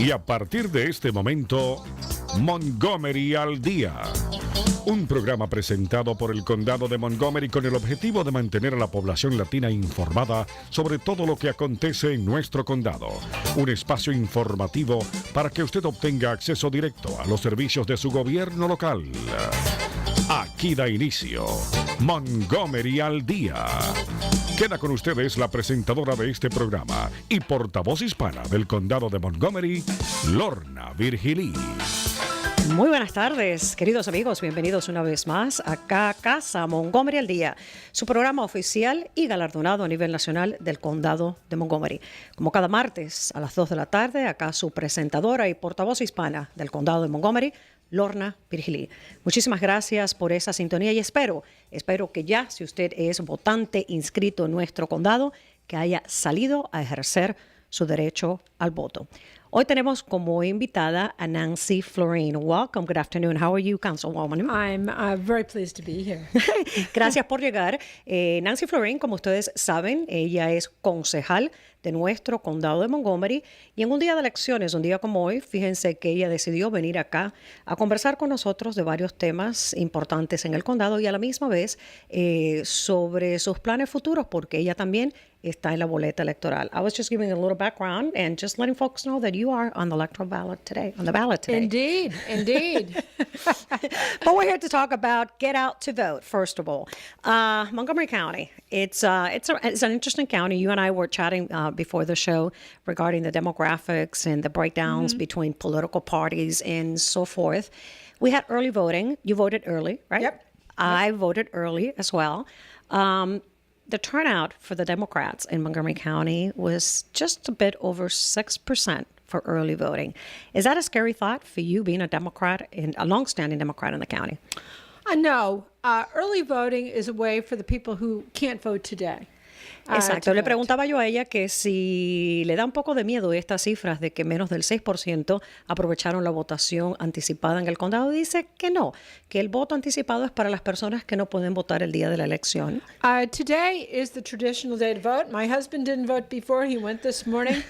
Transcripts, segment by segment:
Y a partir de este momento, Montgomery al Día. Un programa presentado por el Condado de Montgomery con el objetivo de mantener a la población latina informada sobre todo lo que acontece en nuestro condado. Un espacio informativo para que usted obtenga acceso directo a los servicios de su gobierno local. Aquí da inicio Montgomery al Día. Queda con ustedes la presentadora de este programa y portavoz hispana del Condado de Montgomery, Lorna Virgilí. Muy buenas tardes, queridos amigos. Bienvenidos una vez más acá a Casa Montgomery al Día, su programa oficial y galardonado a nivel nacional del Condado de Montgomery. Como cada martes a las 2 de la tarde, acá su presentadora y portavoz hispana del Condado de Montgomery, Lorna Virgilí. Muchísimas gracias por esa sintonía y espero que ya, si usted es votante inscrito en nuestro condado, que haya salido a ejercer su derecho al voto. Hoy tenemos como invitada a Nancy Florine. Welcome. Good afternoon. How are you, Councilwoman? I'm very pleased to be here. Gracias por llegar. Nancy Florine, como ustedes saben, ella es concejal de nuestro condado de Montgomery y en un día de elecciones, un día como hoy, fíjense que ella decidió venir acá a conversar con nosotros de varios temas importantes en el condado y a la misma vez sobre sus planes futuros, porque ella también está en la boleta electoral. I was just giving a little background and just letting folks know that you are on the electoral ballot today, on the ballot today. Indeed. But we're here to talk about get out to vote, first of all. Montgomery County, it's an interesting county. You and I were chatting before the show regarding the demographics and the breakdowns between political parties and so forth. We had early voting. You voted early, right? Yep. I voted early as well. The turnout for the Democrats in Montgomery County was just a bit over 6% for early voting. Is that a scary thought for you, being a Democrat, a longstanding Democrat in the county? No. Early voting is a way for the people who can't vote today. Exacto. Le preguntaba yo a ella que si le da un poco de miedo estas cifras de que menos del 6% aprovecharon la votación anticipada en el condado. Dice que no, que el voto anticipado es para las personas que no pueden votar el día de la elección. Today is the traditional day to vote. My husband didn't vote before. He went this morning.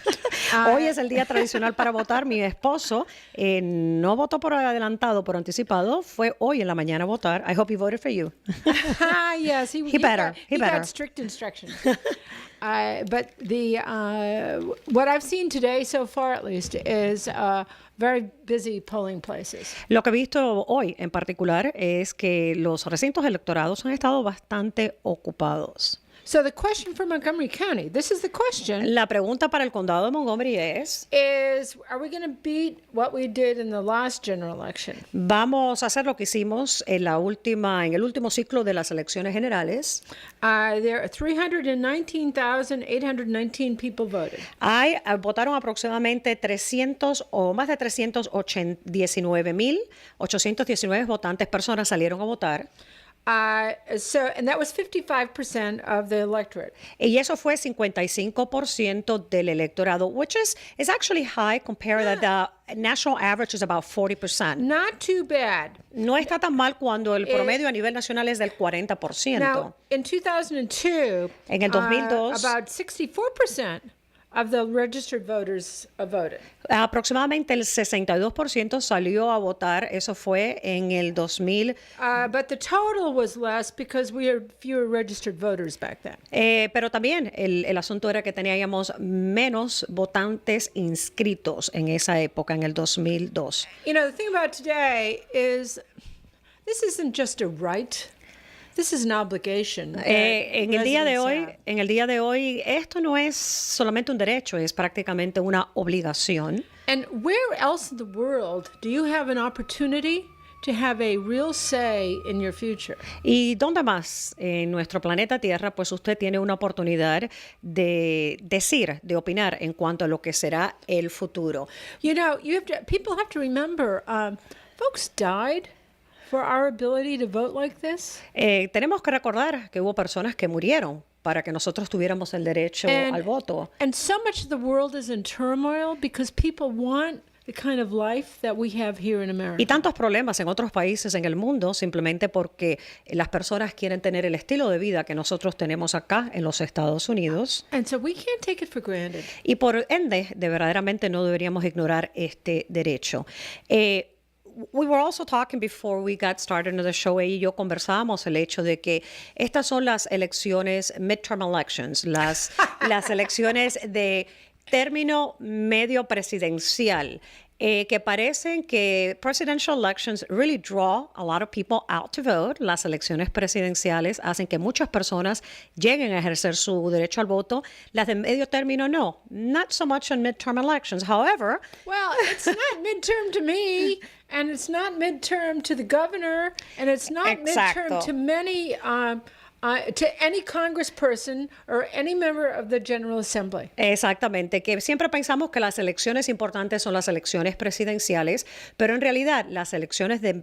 Hoy es el día tradicional para votar. Mi esposo no votó por adelantado, por anticipado. Fue hoy en la mañana a votar. I hope he voted for you. Yes, he better. got strict instructions. But what I've seen today so far, at least, is very busy polling places. Lo que he visto hoy en particular es que los recintos electorales han estado bastante ocupados. So the question for Montgomery County, this is the question. La pregunta para el condado de Montgomery es, Are we going to beat what we did in the last general election? ¿vamos a hacer lo que hicimos en el último ciclo de las elecciones generales? There are 319,819 people voted. Votaron aproximadamente 300 o más de 319,819 votantes, personas salieron a votar. And that was 55% of the electorate. Y eso fue 55% del electorado, which is actually high compared that the national average is about 40%. Not too bad. No está tan mal cuando el promedio a nivel nacional es del 40%. Now, in 2002, en el 2002, about 64% of the registered voters voted. Aproximadamente el 62% salió a votar. Eso fue en el 2000. But the total was less because we had fewer registered voters back then. Pero también el asunto era que teníamos menos votantes inscritos en esa época, en el 2002. You know, the thing about today is this isn't just a right. This is an obligation. En el día de hoy, esto no es solamente un derecho, es prácticamente una obligación. And where else in the world do you have an opportunity to have a real say in your future? ¿Y dónde más en nuestro planeta Tierra, pues usted tiene una oportunidad de decir, de opinar en cuanto a lo que será el futuro? You know, people have to remember, folks died for our ability to vote like this. Tenemos que recordar que hubo personas que murieron para que nosotros tuviéramos el derecho al voto. And so much of the world is in turmoil because people want the kind of life that we have here in America. Y tantos problemas en otros países en el mundo simplemente porque las personas quieren tener el estilo de vida que nosotros tenemos acá en los Estados Unidos. And so we can't take it for granted. Y por ende, verdaderamente no deberíamos ignorar este derecho. We were also talking before we got started on the show, ella y yo conversábamos el hecho de que estas son las elecciones, midterm elections, las elecciones de término medio presidencial, que parecen que presidential elections really draw a lot of people out to vote. Las elecciones presidenciales hacen que muchas personas lleguen a ejercer su derecho al voto. Las de medio término no. Not so much in midterm elections. However, Well, it's not midterm to me, and it's not midterm to the governor, and it's not Exacto. midterm to many, to any congressperson or any member of the General Assembly. exactamente, que siempre pensamos que las elecciones importantes son las elecciones presidenciales, pero en realidad las elecciones de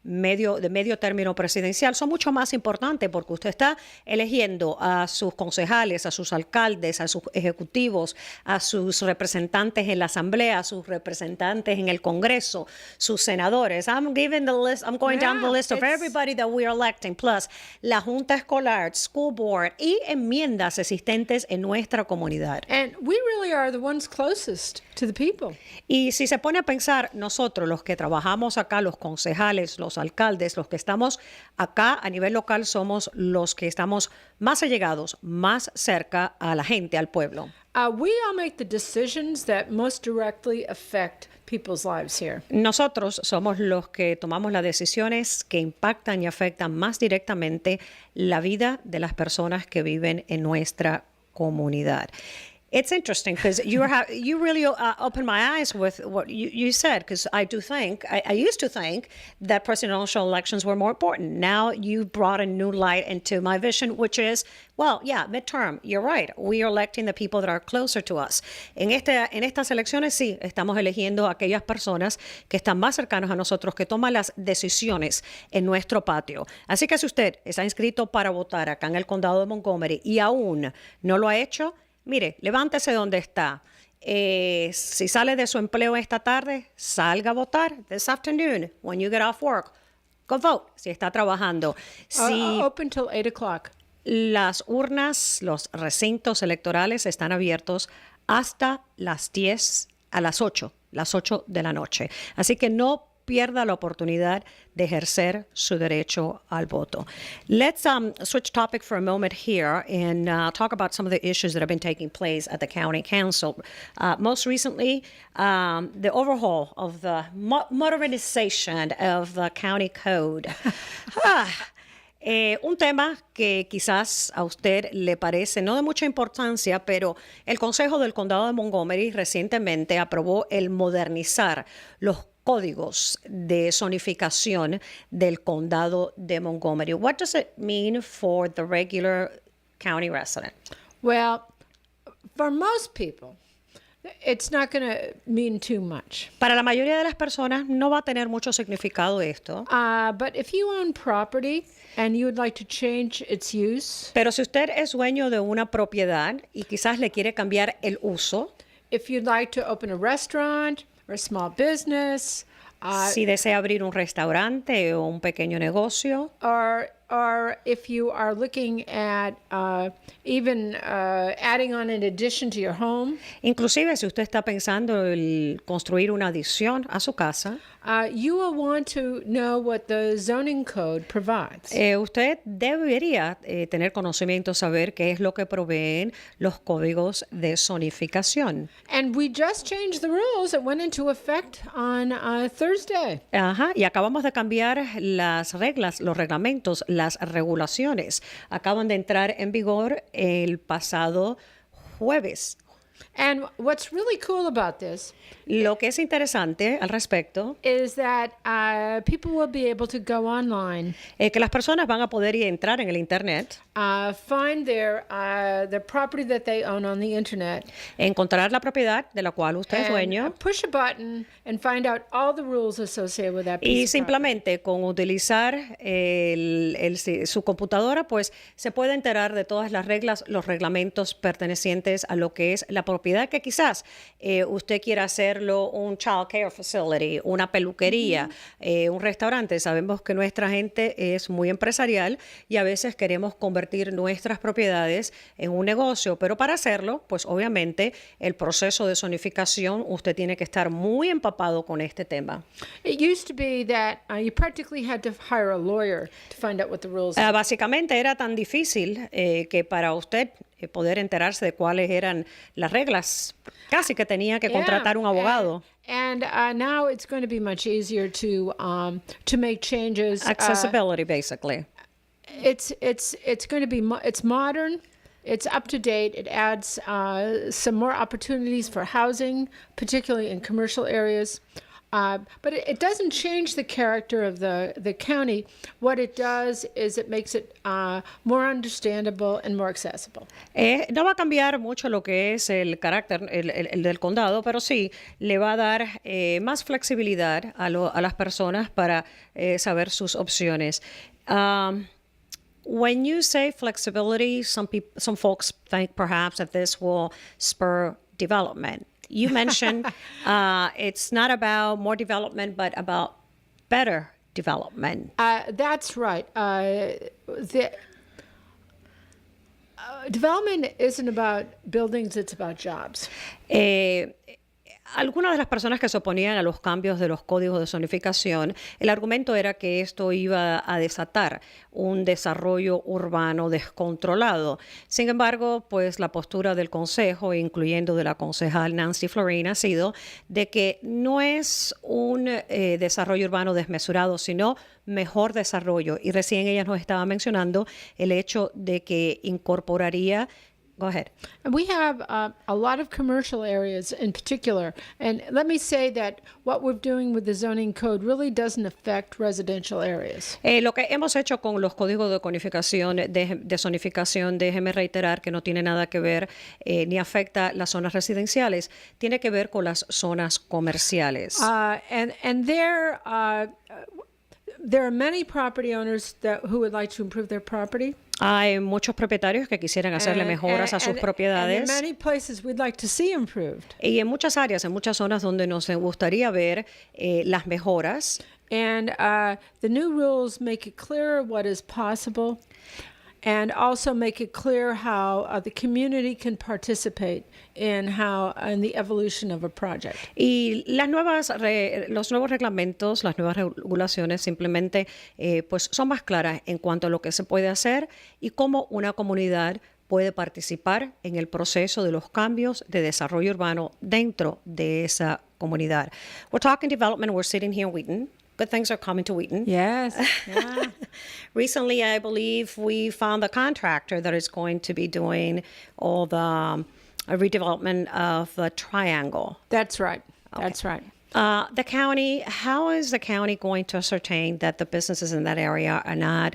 medio término presidencial son mucho más importantes porque usted está eligiendo a sus concejales, a sus alcaldes, a sus ejecutivos, a sus representantes en la asamblea, a sus representantes en el Congreso, sus senadores. I'm going down the list of it's- everybody that we are electing, plus la Junta Escolar, School Board y enmiendas existentes en nuestra comunidad. And we really are the ones closest to the people. Y si se pone a pensar, nosotros los que trabajamos acá, los concejales, los alcaldes, los que estamos acá a nivel local, somos los que estamos más allegados, más cerca a la gente, al pueblo. We all make the decisions that most directly affect people's lives here. Nosotros somos los que tomamos las decisiones que impactan y afectan más directamente la vida de las personas que viven en nuestra comunidad. It's interesting because you really opened my eyes with what you said, because I used to think that presidential elections were more important. Now you brought a new light into my vision, which is, well, yeah, midterm, you're right. We are electing the people that are closer to us. En estas elecciones sí, estamos eligiendo a aquellas personas que están más cercanos a nosotros, que toman las decisiones en nuestro patio. Así que si usted está inscrito para votar acá en el condado de Montgomery y aún no lo ha hecho, mire, levántese donde está. Si sale de su empleo esta tarde, salga a votar this afternoon. When you get off work, go vote. Si está trabajando. Si Open till 8 o'clock. las urnas, los recintos electorales están abiertos hasta las 10, a las 8 de la noche. Así que no pierda la oportunidad de ejercer su derecho al voto. Let's switch topic for a moment here and talk about some of the issues that have been taking place at the county council. Most recently, the overhaul of the modernization of the county code. Un tema que quizás a usted le parece no de mucha importancia, pero el Consejo del Condado de Montgomery recientemente aprobó el modernizar los códigos de zonificación del Condado de Montgomery. What does it mean for the regular county resident? Well, for most people, it's not going to mean too much. Para la mayoría de las personas no va a tener mucho significado esto. But if you own property and you would like to change its use, Pero si usted es dueño de una propiedad y quizás le quiere cambiar el uso, if you'd like to open a restaurant or a small business, si desea abrir un restaurante o un pequeño negocio, or if you are looking at even adding on an addition to your home, inclusive si usted está pensando en construir una adición a su casa, you will want to know what the zoning code provides. usted debería tener conocimiento, saber qué es lo que proveen los códigos de zonificación. And we just changed the rules that went into effect on Thursday. Ajá, y acabamos de cambiar las reglas, los reglamentos, las regulaciones. Acaban de entrar en vigor el pasado jueves. And what's really cool about this Lo que es interesante al respecto is that people will be able to go online, es que las personas van a poder ir a entrar en el Internet, find their property that they own on the internet, encontrar la propiedad de la cual usted es and dueño push a button and find out all the rules associated with that piece y of property. simplemente con utilizar su computadora, pues se puede enterar de todas las reglas, los reglamentos pertenecientes a lo que es la la propiedad que quizás usted quiera hacerlo un child care facility, una peluquería, un restaurante. Sabemos que nuestra gente es muy empresarial y a veces queremos convertir nuestras propiedades en un negocio, pero para hacerlo, pues obviamente el proceso de zonificación, usted tiene que estar muy empapado con este tema. It used to be that you practically had to hire a lawyer to find out what the rules are. Básicamente era tan difícil que para usted poder enterarse de cuáles eran las reglas, casi que tenía que contratar un abogado. And now it's going to be much easier to make changes. Accessibility, basically. It's going to be it's modern. It's up to date. It adds some more opportunities for housing, particularly in commercial areas. But it doesn't change the character of the county. What it does is it makes it more understandable and more accessible. No va a cambiar mucho lo que es el carácter el del condado, pero sí le va a dar más flexibilidad a las personas para saber sus opciones. When you say flexibility, some folks think perhaps that this will spur development. You mentioned it's not about more development, but about better development. That's right. Development isn't about buildings, it's about jobs. Algunas de las personas que se oponían a los cambios de los códigos de zonificación, el argumento era que esto iba a desatar un desarrollo urbano descontrolado. Sin embargo, pues la postura del Consejo, incluyendo de la concejal Nancy Florin, ha sido de que no es un desarrollo urbano desmesurado, sino mejor desarrollo. Y recién ella nos estaba mencionando el hecho de que incorporaría. Go ahead. We have a lot of commercial areas in particular. And let me say that what we're doing with the zoning code really doesn't affect residential areas. Lo que hemos hecho con los códigos de codificación, de zonificación, déjeme reiterar que no tiene nada que ver ni afecta las zonas residenciales, tiene que ver con las zonas comerciales. And there are many property owners who would like to improve their property. Hay muchos propietarios que quisieran hacerle mejoras a sus propiedades. And in many places we'd like to see improved. Y en muchas áreas, en muchas zonas donde nos gustaría ver las mejoras. And the new rules make it clear what is possible and also make it clear how the community can participate in the evolution of a project. Y los nuevos reglamentos, las nuevas regulaciones simplemente pues son más claras en cuanto a lo que se puede hacer y cómo una comunidad puede participar en el proceso de los cambios de desarrollo urbano dentro de esa comunidad. We're talking development. We're sitting here in Wheaton. Good things are coming to Wheaton. Yes. Yeah. Recently, I believe we found a contractor that is going to be doing all the redevelopment of the Triangle. That's right. Okay. That's right. The county, how is the county going to ascertain that the businesses in that area are not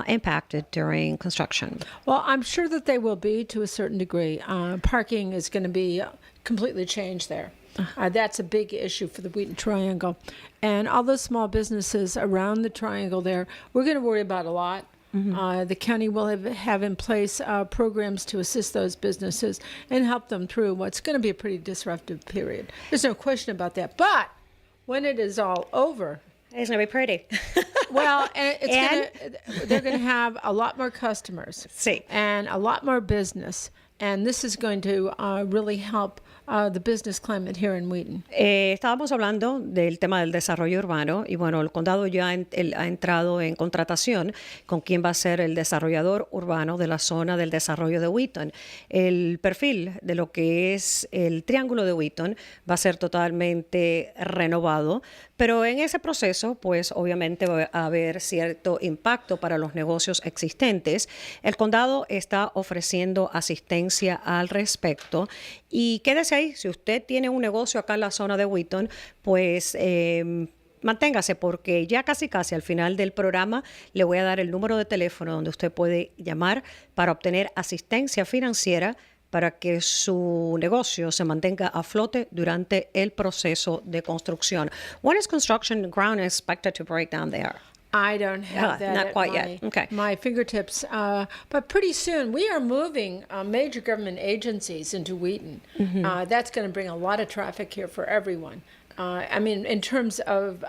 impacted during construction? Well, I'm sure that they will be to a certain degree. Parking is going to be completely changed there. That's a big issue for the Wheaton Triangle. And all those small businesses around the triangle there, we're going to worry about a lot. Mm-hmm. The county will have in place programs to assist those businesses and help them through what's going to be a pretty disruptive period. There's no question about that. But when it is all over, it's going to be pretty. Well, they're going to have a lot more customers. Sí. And a lot more business. And this is going to really help the business climate here in Wheaton. Estábamos hablando del tema del desarrollo urbano y bueno, el condado ya ha entrado en contratación con quién va a ser el desarrollador urbano de la zona del desarrollo de Wheaton. El perfil de lo que es el Triángulo de Wheaton va a ser totalmente renovado, pero en ese proceso, pues obviamente va a haber cierto impacto para los negocios existentes. El condado está ofreciendo asistencia al respecto y quédese ahí. Si usted tiene un negocio acá en la zona de Wheaton, pues manténgase porque ya casi al final del programa le voy a dar el número de teléfono donde usted puede llamar para obtener asistencia financiera para que su negocio se mantenga a flote durante el proceso de construcción. When is construction ground expected to break down there? I don't have that not at quite yet. Okay. my fingertips. But pretty soon we are moving major government agencies into Wheaton. That's going to bring a lot of traffic here for everyone. I mean, in terms of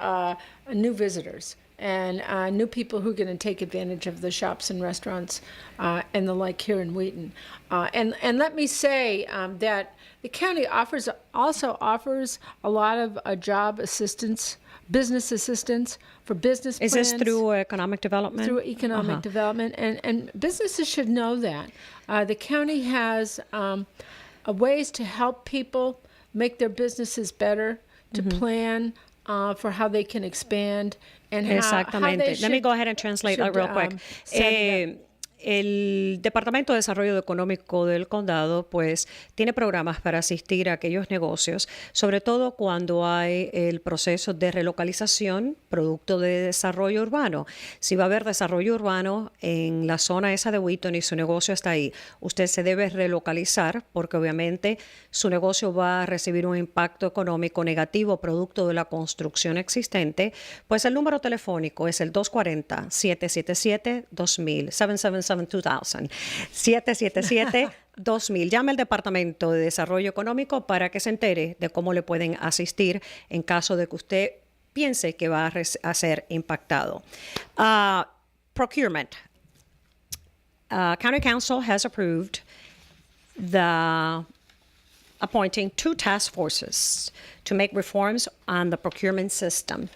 new visitors and new people who are going to take advantage of the shops and restaurants and the like here in Wheaton. And let me say that the county also offers a lot of job assistance, business assistance for business Is plans. this through economic development? Through economic development, and businesses should know that. The county has ways to help people make their businesses better, to plan for how they can expand, and how they Exactamente. Let me should- go ahead and translate that should, real quick. set it up. El Departamento de Desarrollo Económico del Condado, pues, tiene programas para asistir a aquellos negocios, sobre todo cuando hay el proceso de relocalización producto de desarrollo urbano. Si va a haber desarrollo urbano en la zona esa de Wheaton y su negocio está ahí, usted se debe relocalizar porque obviamente su negocio va a recibir un impacto económico negativo producto de la construcción existente. Pues el número telefónico es el 240-777-2000, 777-2000, 777-2000. Llame al Departamento de Desarrollo Económico para que se entere de cómo le pueden asistir en caso de que usted piense que va a ser impactado. Procurement. County Council has approved the appointing 2 task forces to make reforms on the procurement system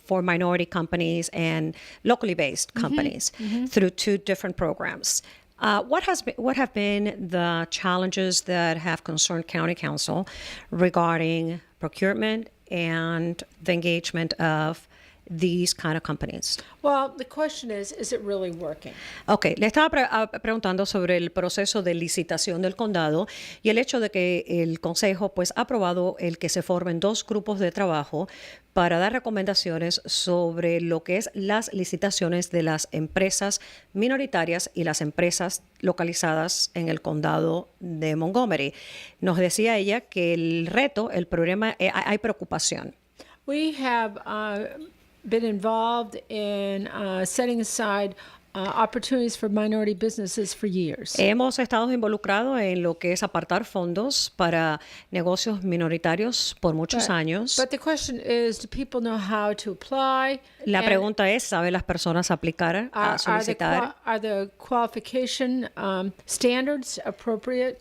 for minority companies and locally based companies through 2 different programs. What have been the challenges that have concerned County Council regarding procurement and the engagement of these kind of companies? Well, the question is it really working? Ok, le estaba preguntando sobre el proceso de licitación del condado y el hecho de que el Consejo pues ha aprobado el que se formen 2 grupos de trabajo para dar recomendaciones sobre lo que es las licitaciones de las empresas minoritarias y las empresas localizadas en el condado de Montgomery. Nos decía ella que el reto, el problema, hay preocupación. We have been involved in setting aside opportunities for minority businesses for years. Hemos estado involucrados en lo que es apartar fondos para negocios minoritarios por muchos años. But the question is, do people know how to apply? La And pregunta es, ¿saben las personas aplicar a solicitar? are the qualification standards appropriate?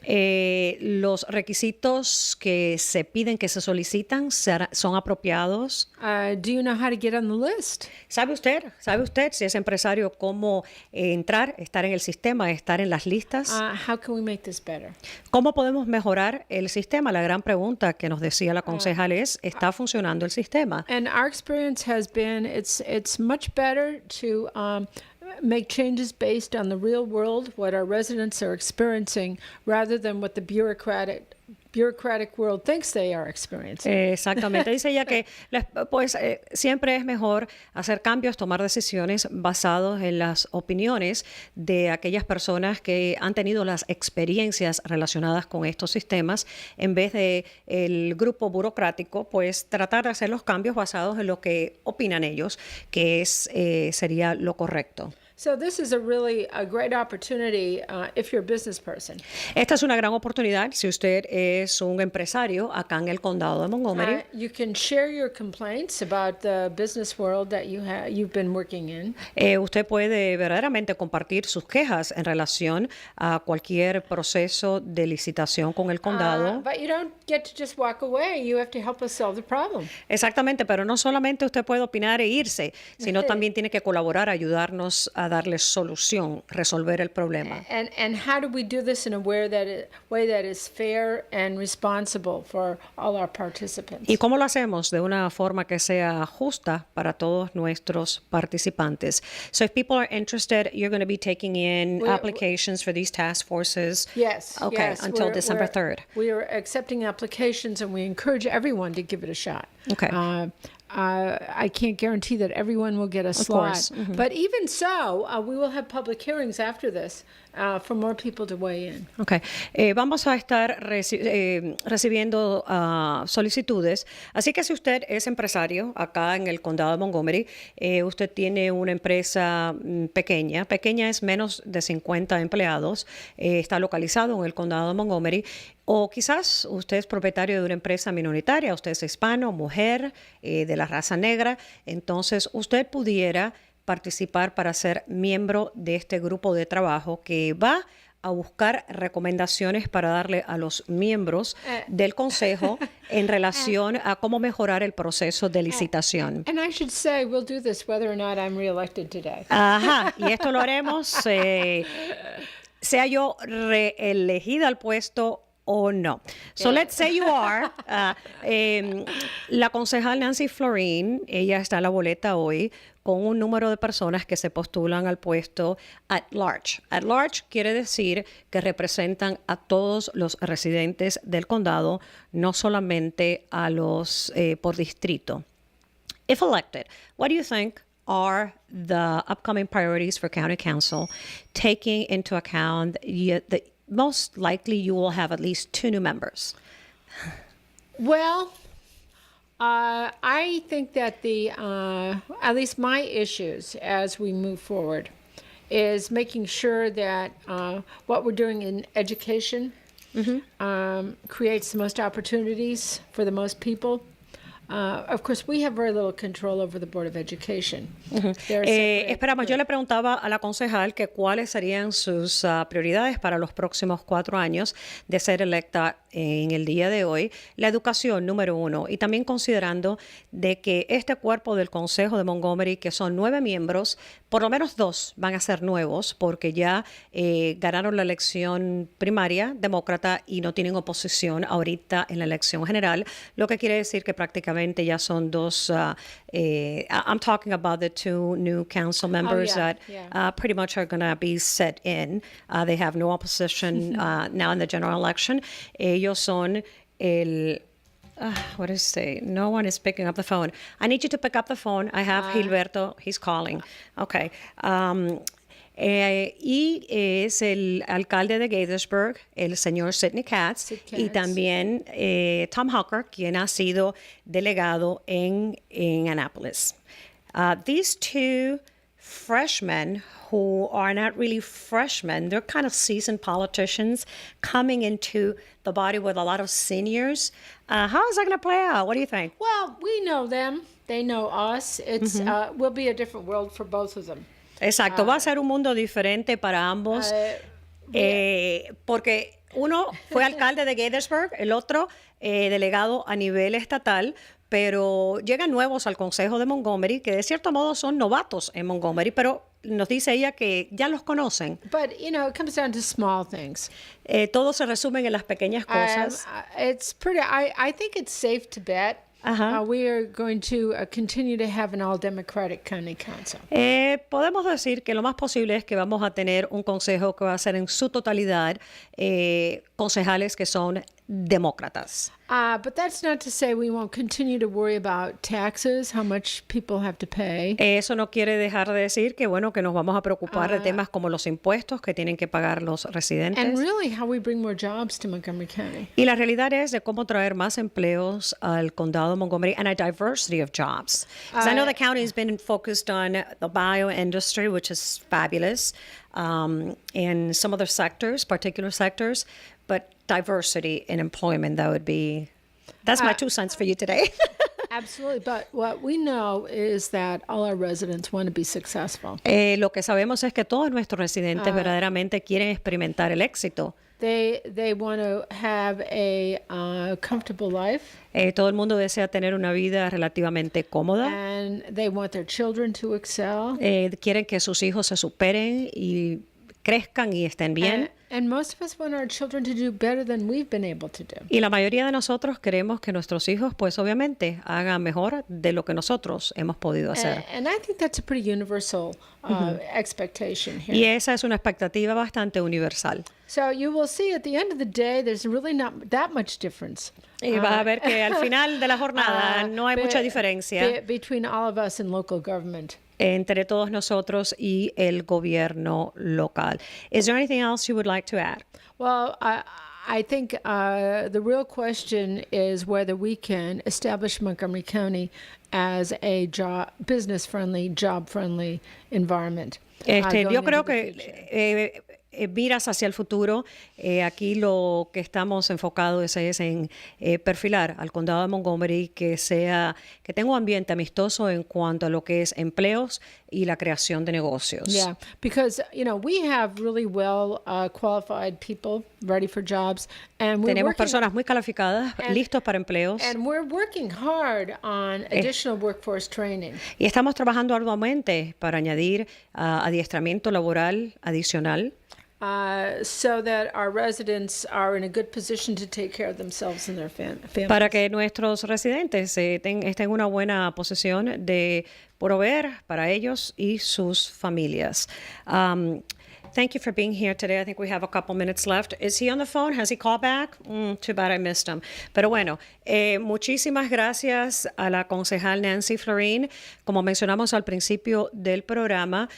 Los requisitos que se piden, que se solicitan, son apropiados. Do you know how to get on the list? ¿Sabe usted si es empresario cómo entrar, estar en el sistema, estar en las listas? How can we make this better? ¿Cómo podemos mejorar el sistema? La gran pregunta que nos decía la concejal es, ¿está funcionando el sistema? And our experience has been it's much better to make changes based on the real world, what our residents are experiencing, rather than what the bureaucratic world thinks they are experiencing. Exactamente. Dice ella que siempre es mejor hacer cambios, tomar decisiones basados en las opiniones de aquellas personas que han tenido las experiencias relacionadas con estos sistemas, en vez de el grupo burocrático, pues tratar de hacer los cambios basados en lo que opinan ellos, que sería lo correcto. So this is a great opportunity if you're a business person. Esta es una gran oportunidad si usted es un empresario acá en el condado de Montgomery. You can share your complaints about the business world that you've been working in. Usted puede verdaderamente compartir sus quejas en relación a cualquier proceso de licitación con el condado. But you don't get to just walk away. You have to help us solve the problem. Exactamente, pero no solamente usted puede opinar e irse, sino también tiene que colaborar, ayudarnos a darle solución, resolver el problema. And how do we do this in a way that is fair and responsible for all our participants? ¿Y cómo lo hacemos? De una forma que sea justa para todos nuestros participantes. So if people are interested, you're going to be taking in applications for these task forces. Yes. Okay, yes. until December 3rd. We are accepting applications, and we encourage everyone to give it a shot. Okay. I can't guarantee that everyone will get a slot. course. But even so, we will have public hearings after this for more people to weigh in. Okay. Vamos a estar recibiendo solicitudes. Así que si usted es empresario acá en el condado de Montgomery, usted tiene una empresa pequeña es menos de 50 empleados, está localizado en el condado de Montgomery, o quizás usted es propietario de una empresa minoritaria, usted es hispano, mujer, de la raza negra, entonces usted pudiera participar para ser miembro de este grupo de trabajo que va a buscar recomendaciones para darle a los miembros del consejo en relación a cómo mejorar el proceso de licitación. And I should say, we'll do this whether or not I'm reelected today. Ajá, y esto lo haremos sea yo reelegida al puesto o no. So let's say you are. La concejal Nancy Florin, ella está en la boleta hoy con un número de personas que se postulan al puesto at large. At large quiere decir que representan a todos los residentes del condado, no solamente a los por distrito. If elected, what do you think are the upcoming priorities for County Council, taking into account the most likely you will have at least 2 new members? Well, I think that at least my issues as we move forward is making sure that what we're doing in education creates the most opportunities for the most people. Of course, we have very little control over the Board of Education. Esperamos, yo le preguntaba a la concejal que cuáles serían sus prioridades para los próximos 4 años de ser electa en el día de hoy. La educación, número 1, y también considerando de que este cuerpo del Consejo de Montgomery, que son 9 miembros, por lo menos 2 van a ser nuevos porque ya ganaron la elección primaria demócrata y no tienen oposición ahorita en la elección general, lo que quiere decir que prácticamente ya son 2. I'm talking about the 2 new council members that pretty much are going to be set in. They have no opposition now in the general election. Ellos son what does it say? No one is picking up the phone. I need you to pick up the phone. I have Gilberto. He's calling. Okay. Y es el alcalde de Gaithersburg, el señor Sidney Katz, y también Tom Hawker, quien ha sido delegado en Annapolis. These 2 freshmen who are not really freshmen, they're kind of seasoned politicians coming into the body with a lot of seniors. How is that going to play out? What do you think? Well, we know them. They know us. It's will be a different world for both of them. Exacto, va a ser un mundo diferente para ambos, porque uno fue alcalde de Gaithersburg, el otro delegado a nivel estatal, pero llegan nuevos al Consejo de Montgomery, que de cierto modo son novatos en Montgomery, pero nos dice ella que ya los conocen. But, you know, it comes down to small things. Todo se resumen en las pequeñas cosas. It's pretty, I think it's safe to bet. We are going to continue to have an all-Democratic County Council. Podemos decir que lo más posible es que vamos a tener un consejo que va a ser en su totalidad concejales que son demócratas. But that's not to say we won't continue to worry about taxes, how much people have to pay. Eso no quiere dejar de decir que bueno que nos vamos a preocupar de temas como los impuestos que tienen que pagar los residentes. And really how we bring more jobs to Montgomery County. Y la realidad es de cómo traer más empleos al condado de Montgomery and a diversity of jobs. Because I know the county has been focused on the bio industry, which is fabulous, in some other sectors, particular sectors, but diversity in employment, that's my 2 cents for you today. Absolutely, but what we know is that all our residents want to be successful. Lo que sabemos es que todos nuestros residentes verdaderamente quieren experimentar el éxito. They want to have a comfortable life. Todo el mundo desea tener una vida relativamente cómoda. And they want their children to excel. Quieren que sus hijos se superen y crezcan y estén bien. And most of us want our children to do better than we've been able to do. Y la mayoría de nosotros queremos que nuestros hijos, pues obviamente, hagan mejor de lo que nosotros hemos podido hacer. And I think that's a pretty universal expectation here. Y esa es una expectativa bastante universal. So you will see at the end of the day, there's really not that much difference. Y vas a ver que al final de la jornada no hay mucha diferencia between all of us and local government. Entre todos nosotros y el gobierno local. Is there anything else you would like to add? Well, I think the real question is whether we can establish Montgomery County as a business-friendly, job-friendly environment. Yo creo que miras hacia el futuro. Aquí lo que estamos enfocados es en perfilar al condado de Montgomery que tenga un ambiente amistoso en cuanto a lo que es empleos y la creación de negocios. Yeah, because we have really well qualified people ready for jobs, and tenemos personas muy calificadas, listos para empleos. And we're working hard on additional workforce training. Y estamos trabajando arduamente para añadir adiestramiento laboral adicional. So that our residents are in a good position to take care of themselves and their families. Para que nuestros residentes estén en una buena posición de proveer para ellos y sus familias. Thank you for being here today. I think we have a couple minutes left. Is he on the phone? Has he called back? Too bad I missed him. Pero bueno, muchísimas gracias a la concejal Nancy Florin. Como mencionamos al principio del programa,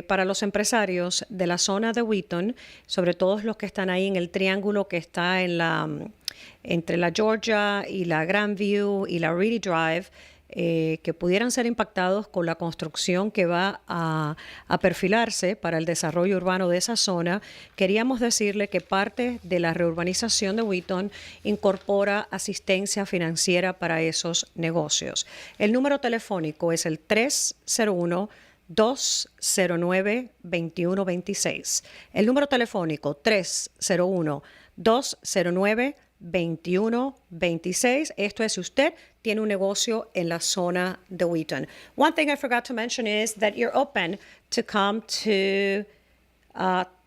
para los empresarios de la zona de Wheaton, sobre todo los que están ahí en el triángulo que está entre la Georgia y la Grandview y la Reedy Drive, que pudieran ser impactados con la construcción que va a perfilarse para el desarrollo urbano de esa zona, queríamos decirle que parte de la reurbanización de Wheaton incorpora asistencia financiera para esos negocios. El número telefónico es el 301-209-2126. El número telefónico 301-209-2126. Esto es si usted tiene un negocio en la zona de Wheaton. One thing I forgot to mention is that you're open to come to,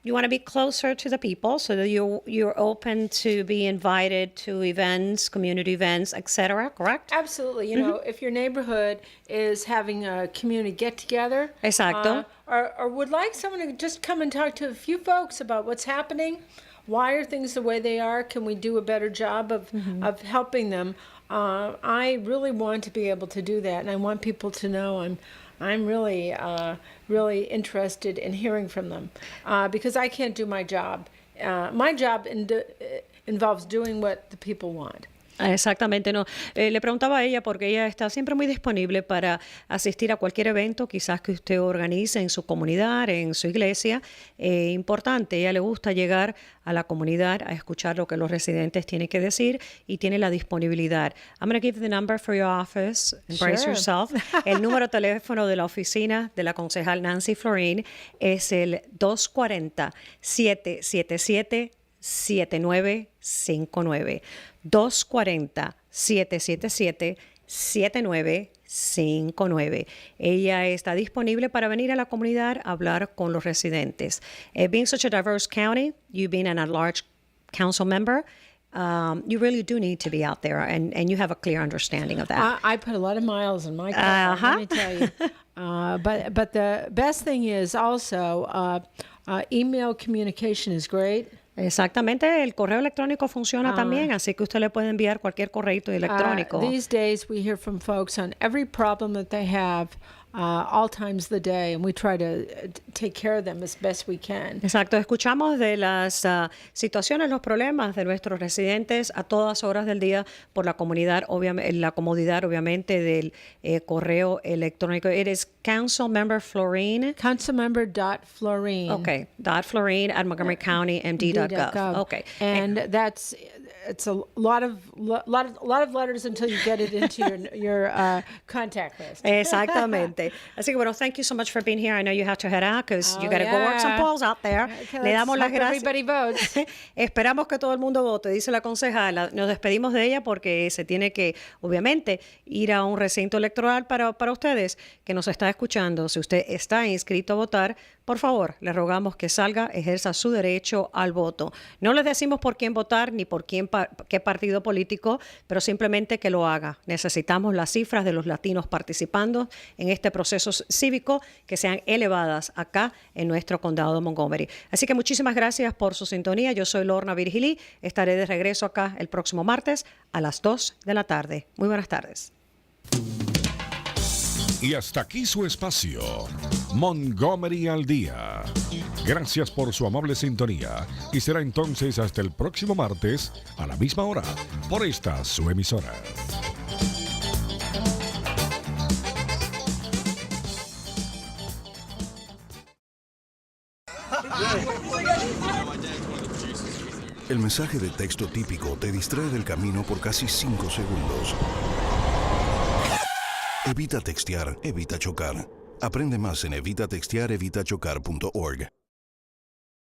you want to be closer to the people, so that you're open to be invited to events, community events, etc., correct? Absolutely. You know, if your neighborhood is having a community get-together, Exacto. Or would like someone to just come and talk to a few folks about what's happening, why are things the way they are, can we do a better job of helping them? I really want to be able to do that, and I want people to know I'm really interested in hearing from them, because I can't do my job. My job involves doing what the people want. Exactamente, no. Le preguntaba a ella porque ella está siempre muy disponible para asistir a cualquier evento, quizás que usted organice en su comunidad, en su iglesia. Importante, a ella le gusta llegar a la comunidad a escuchar lo que los residentes tienen que decir y tiene la disponibilidad. I'm going to give the number for your office. Embrace yourself. El número de teléfono de la oficina de la concejal Nancy Florin es el 240-777-7959. 240-777-7959. Ella está disponible para venir a la comunidad a hablar con los residentes. Being such a diverse county, you being an at-large council member, you really do need to be out there, and you have a clear understanding of that. I put a lot of miles in my car, let me tell you. But the best thing is also email communication is great. Exactamente, el correo electrónico funciona también, así que usted le puede enviar cualquier correo electrónico. These days we hear from folks on every problem that they have, all times of the day, and we try to take care of them as best we can. Exacto, escuchamos de las situaciones, los problemas de nuestros residentes a todas horas del día por la comunidad, la comodidad obviamente del correo electrónico. It is Councilmember Florin. Councilmember.Florin. Okay, .Florin at MontgomeryCountyMD.gov. Okay, and it's a lot of letters until you get it into your contact list. Exactamente. Así que bueno, thank you so much for being here. I know you have to head out because you got to go work some polls out there. Okay, Le damos las gracias. Everybody votes. Esperamos que todo el mundo vote, dice la concejala. Nos despedimos de ella porque se tiene que, obviamente, ir a un recinto electoral para ustedes que nos está escuchando. Si usted está inscrito a votar, por favor, le rogamos que salga, ejerza su derecho al voto. No les decimos por quién votar ni por qué partido político, pero simplemente que lo haga. Necesitamos las cifras de los latinos participando en este proceso cívico que sean elevadas acá en nuestro condado de Montgomery. Así que muchísimas gracias por su sintonía. Yo soy Lorna Virgili. Estaré de regreso acá el próximo martes a las 2 de la tarde. Muy buenas tardes. Y hasta aquí su espacio, Montgomery al Día. Gracias por su amable sintonía y será entonces hasta el próximo martes a la misma hora por esta su emisora. El mensaje de texto típico te distrae del camino por casi 5 segundos. Evita textear, evita chocar. Aprende más en evitatextearevitachocar.org.